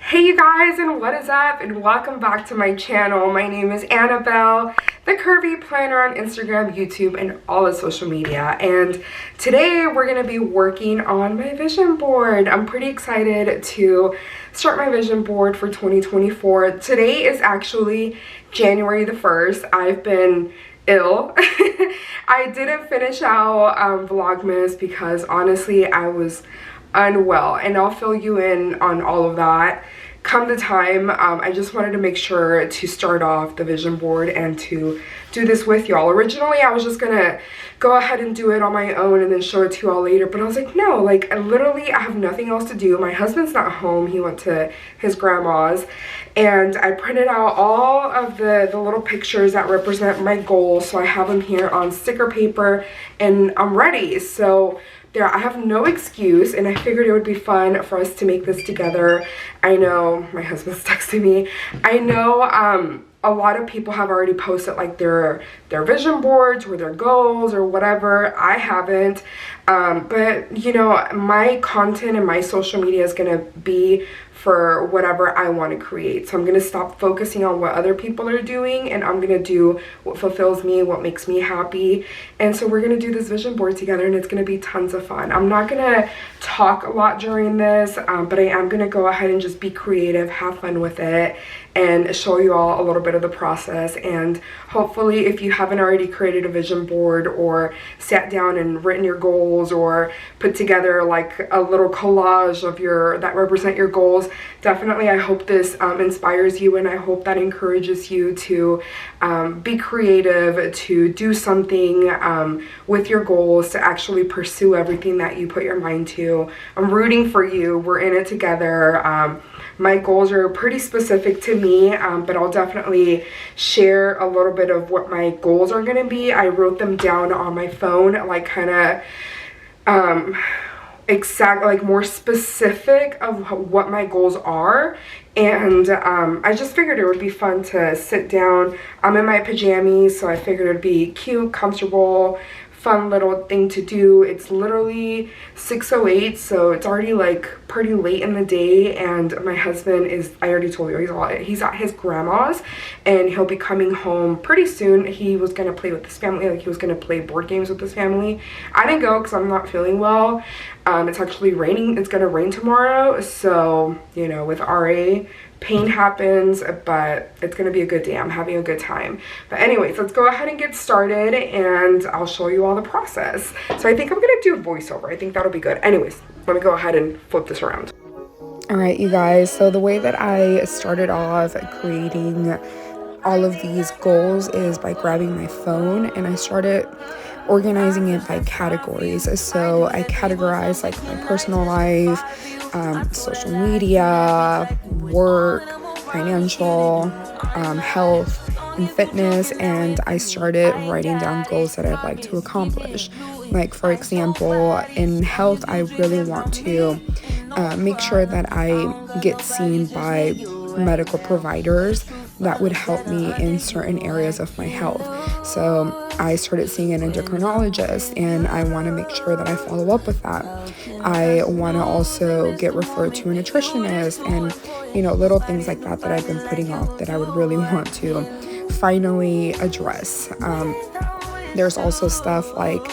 Hey you guys, and what is up, and welcome back to my channel. My name is Annabelle, the Curvy Planner on Instagram, YouTube, and all the social media. And today we're going to be working on my vision board. I'm pretty excited to start my vision board for 2024. Today is actually January the 1st. I've been ill. I didn't finish out Vlogmas because honestly I was unwell, and I'll fill you in on all of that come the time. I just wanted to make sure to start off the vision board and to do this with y'all. Originally I was just gonna go ahead and do it on my own and then show it to y'all later, but I was like, no, like I have nothing else to do. My husband's not home, he went to his grandma's, and I printed out all of the little pictures that represent my goals, so I have them here on sticker paper and I'm ready. So there, I have no excuse, and I figured it would be fun for us to make this together. I know my husband's texting me. I know a lot of people have already posted like their vision boards or their goals or whatever. I haven't, but you know, my content and my social media is gonna be for whatever I want to create. So I'm gonna stop focusing on what other people are doing, and I'm gonna do what fulfills me, what makes me happy. And so we're gonna do this vision board together, and it's gonna be tons of fun. I'm not gonna talk a lot during this, but I am gonna go ahead and just be creative, have fun with it, and show you all a little bit of the process. And hopefully, if you haven't already created a vision board or sat down and written your goals or put together like a little collage of that represent your goals, definitely I hope this inspires you, and I hope that encourages you to be creative, to do something with your goals, to actually pursue everything that you put your mind to. I'm rooting for you. We're in it together. My goals are pretty specific to me, but I'll definitely share a little bit of what my goals are going to be. I wrote them down on my phone, like kind of exact, like more specific of what my goals are. And I just figured it would be fun to sit down. I'm in my pajamas, so I figured it would be cute, comfortable, fun little thing to do. It's literally 6:08, so it's already like pretty late in the day, and my husband is, I already told you, he's at his grandma's, and he'll be coming home pretty soon. He was gonna play with his family, like he was gonna play board games with his family. I didn't go because I'm not feeling well. It's actually raining. It's gonna rain tomorrow, so you know, with RA, pain happens, but it's gonna be a good day. I'm having a good time. But anyways, let's go ahead and get started, and I'll show you all the process. So I think I'm gonna do a voiceover. I think that'll be good. Anyways, let me go ahead and flip this around. All right, you guys, so the way that I started off creating all of these goals is by grabbing my phone, and I started organizing it by categories. So I categorize like my personal life, social media, work, financial, health, and fitness, and I started writing down goals that I'd like to accomplish. Like, for example, in health, I really want to make sure that I get seen by medical providers that would help me in certain areas of my health. So I started seeing an endocrinologist, and I want to make sure that I follow up with that. I want to also get referred to a nutritionist, and you know, little things like that that I've been putting off that I would really want to finally address. There's also stuff like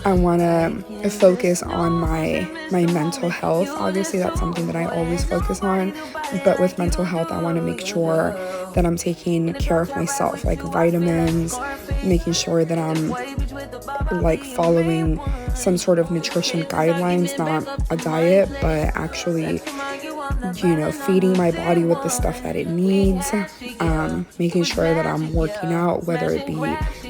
I want to focus on my mental health. Obviously, that's something that I always focus on, but with mental health, I want to make sure that I'm taking care of myself, like vitamins, making sure that I'm like following some sort of nutrition guidelines, not a diet, but actually, you know, feeding my body with the stuff that it needs, making sure that I'm working out, whether it be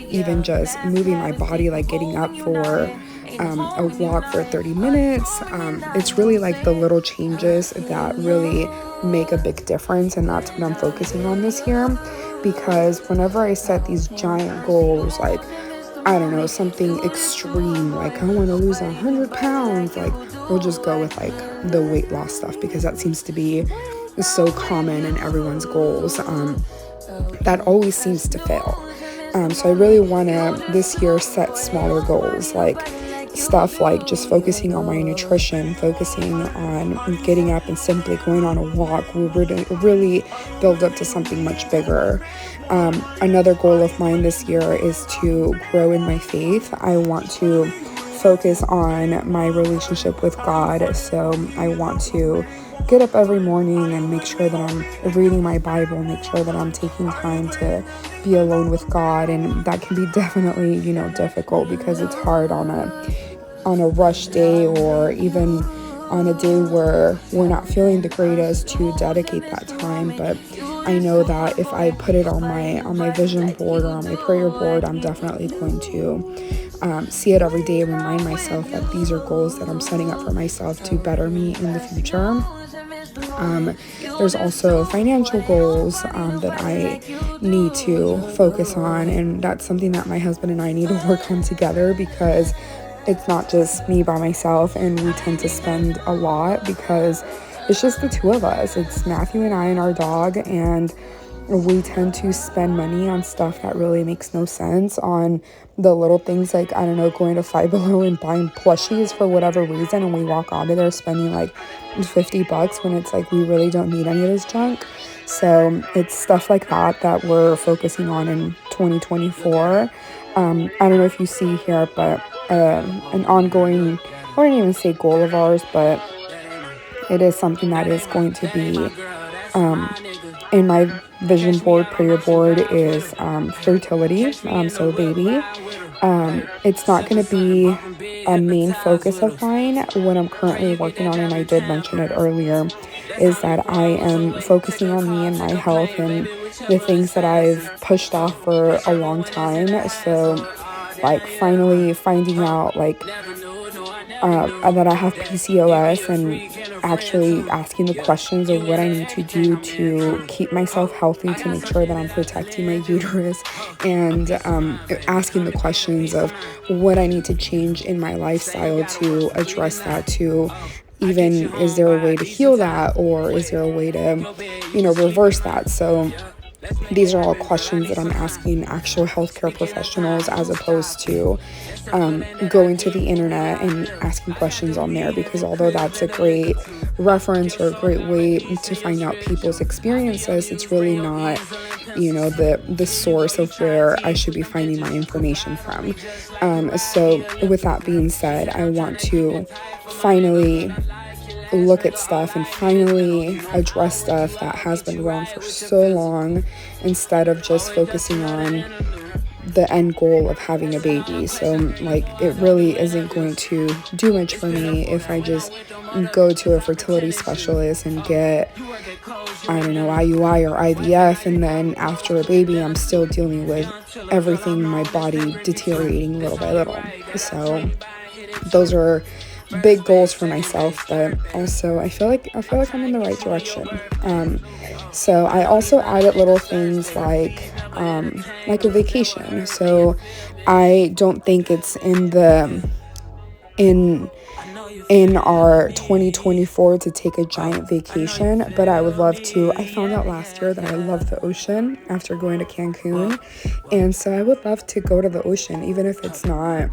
even just moving my body, like getting up for a walk for 30 minutes. It's really like the little changes that really make a big difference, and that's what I'm focusing on this year. Because whenever I set these giant goals, like, I don't know, something extreme, like I want to lose 100 pounds, like we'll just go with like the weight loss stuff, because that seems to be so common in everyone's goals. That always seems to fail. So I really want to this year set smaller goals, like stuff like just focusing on my nutrition, focusing on getting up and simply going on a walk will really build up to something much bigger. Another goal of mine this year is to grow in my faith. I want to focus on my relationship with God. So I want to get up every morning and make sure that I'm reading my Bible, make sure that I'm taking time to be alone with God. And that can be definitely, difficult because it's hard on a rush day, or even on a day where we're not feeling the greatest, to dedicate that time. But I know that if I put it on my vision board or on my prayer board, I'm definitely going to see it every day and remind myself that these are goals that I'm setting up for myself to better me in the future. There's also financial goals that I need to focus on, and that's something that my husband and I need to work on together, because it's not just me by myself, and we tend to spend a lot because it's just the two of us. It's Matthew and I and our dog, and we tend to spend money on stuff that really makes no sense, on the little things like, I don't know, going to Five Below and buying plushies for whatever reason, and we walk out of there spending like $50 when it's like we really don't need any of this junk. So it's stuff like that we're focusing on in 2024. I don't know if you see here, but an ongoing, I wouldn't even say goal of ours, but it is something that is going to be in my vision board, prayer board, is fertility, so baby. It's not going to be a main focus of mine. What I'm currently working on, and I did mention it earlier, is that I am focusing on me and my health and the things that I've pushed off for a long time. So like finally finding out that I have PCOS, and actually asking the questions of what I need to do to keep myself healthy, to make sure that I'm protecting my uterus, and asking the questions of what I need to change in my lifestyle to address that, to even, is there a way to heal that, or is there a way to, reverse that? So these are all questions that I'm asking actual healthcare professionals, as opposed to going to the internet and asking questions on there, because although that's a great reference or a great way to find out people's experiences, it's really not, the source of where I should be finding my information from. So with that being said, I want to finally look at stuff and finally address stuff that has been wrong for so long, instead of just focusing on the end goal of having a baby. So it really isn't going to do much for me if I just go to a fertility specialist and get, I don't know, IUI or IVF, and then after a baby I'm still dealing with everything in my body deteriorating little by little. So those are big goals for myself, but also I feel like I'm in the right direction. So I also added little things like a vacation. So I don't think it's in our 2024 to take a giant vacation, but I would love to. I found out last year that I love the ocean after going to Cancun, and so I would love to go to the ocean, even if it's not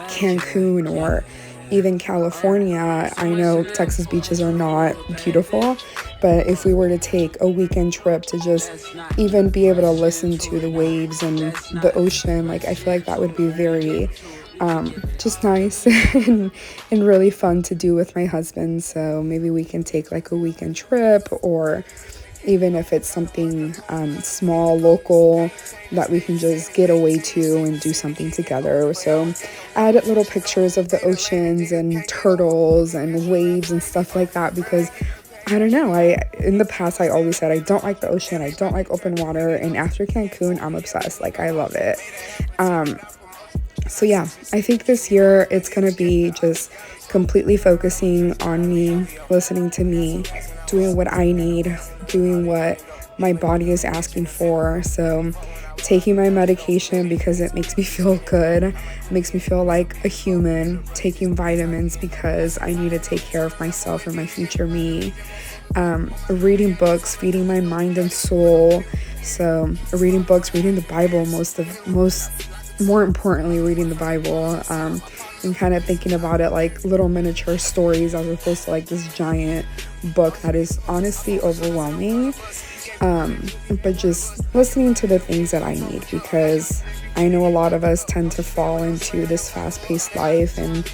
Cancun or even California. I know Texas beaches are not beautiful, but if we were to take a weekend trip to just even be able to listen to the waves and the ocean, I feel like that would be very just nice and really fun to do with my husband. So maybe we can take a weekend trip, or even if it's something small, local, that we can just get away to and do something together. So I added little pictures of the oceans and turtles and waves and stuff like that, because I don't know, in the past I always said I don't like the ocean, I don't like open water, and after Cancun I'm obsessed. I love it. So yeah, I think this year it's gonna be just completely focusing on me, listening to me, doing what I need, doing what my body is asking for. So taking my medication because it makes me feel good, it makes me feel like a human, taking vitamins because I need to take care of myself and my future me, reading books, feeding my mind and soul. So reading books, reading the Bible most more importantly, reading the Bible, and kind of thinking about it like little miniature stories as opposed to like this giant book that is honestly overwhelming. But just listening to the things that I need, because I know a lot of us tend to fall into this fast-paced life and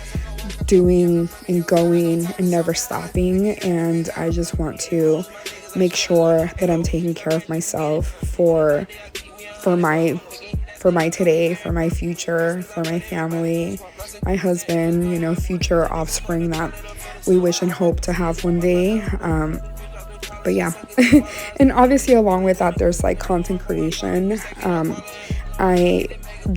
doing and going and never stopping, and I just want to make sure that I'm taking care of myself for my today, for my future, for my family, my husband, you know, future offspring that we wish and hope to have one day. But yeah, and obviously along with that, there's like content creation. I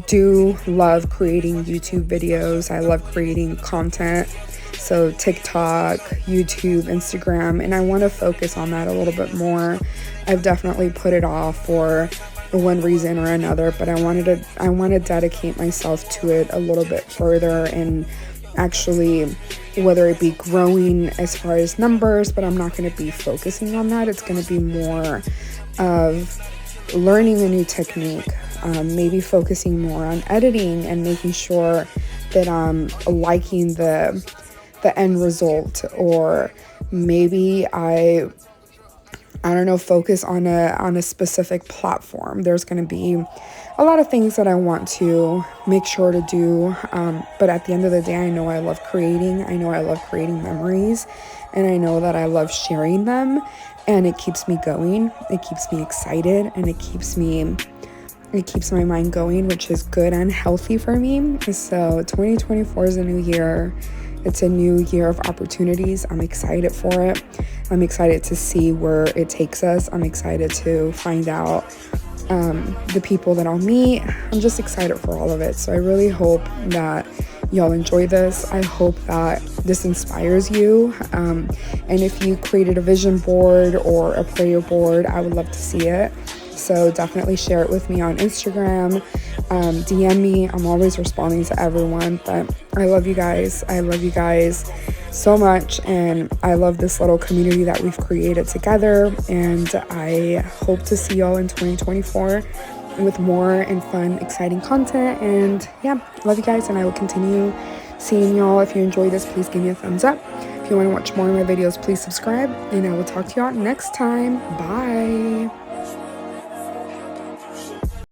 do love creating YouTube videos. I love creating content. So TikTok, YouTube, Instagram, and I want to focus on that a little bit more. I've definitely put it off for one reason or another, but I want to dedicate myself to it a little bit further, and actually, whether it be growing as far as numbers, but I'm not going to be focusing on that. It's going to be more of learning a new technique, maybe focusing more on editing and making sure that I'm liking the end result, or maybe I don't know, focus on a specific platform. There's going to be a lot of things that I want to make sure to do. But at the end of the day, I know I love creating. I know I love creating memories, and I know that I love sharing them, and it keeps me going. It keeps me excited, and it keeps my mind going, which is good and healthy for me. So 2024 is a new year. It's a new year of opportunities. I'm excited for it. I'm excited to see where it takes us. I'm excited to find out the people that I'll meet. I'm just excited for all of it. So I really hope that y'all enjoy this. I hope that this inspires you. And if you created a vision board or a prayer board, I would love to see it. So definitely share it with me on Instagram. DM me. I'm always responding to everyone. But I love you guys. I love you guys so much. And I love this little community that we've created together. And I hope to see y'all in 2024 with more and fun, exciting content. And yeah, love you guys. And I will continue seeing y'all. If you enjoyed this, please give me a thumbs up. If you want to watch more of my videos, please subscribe. And I will talk to y'all next time. Bye.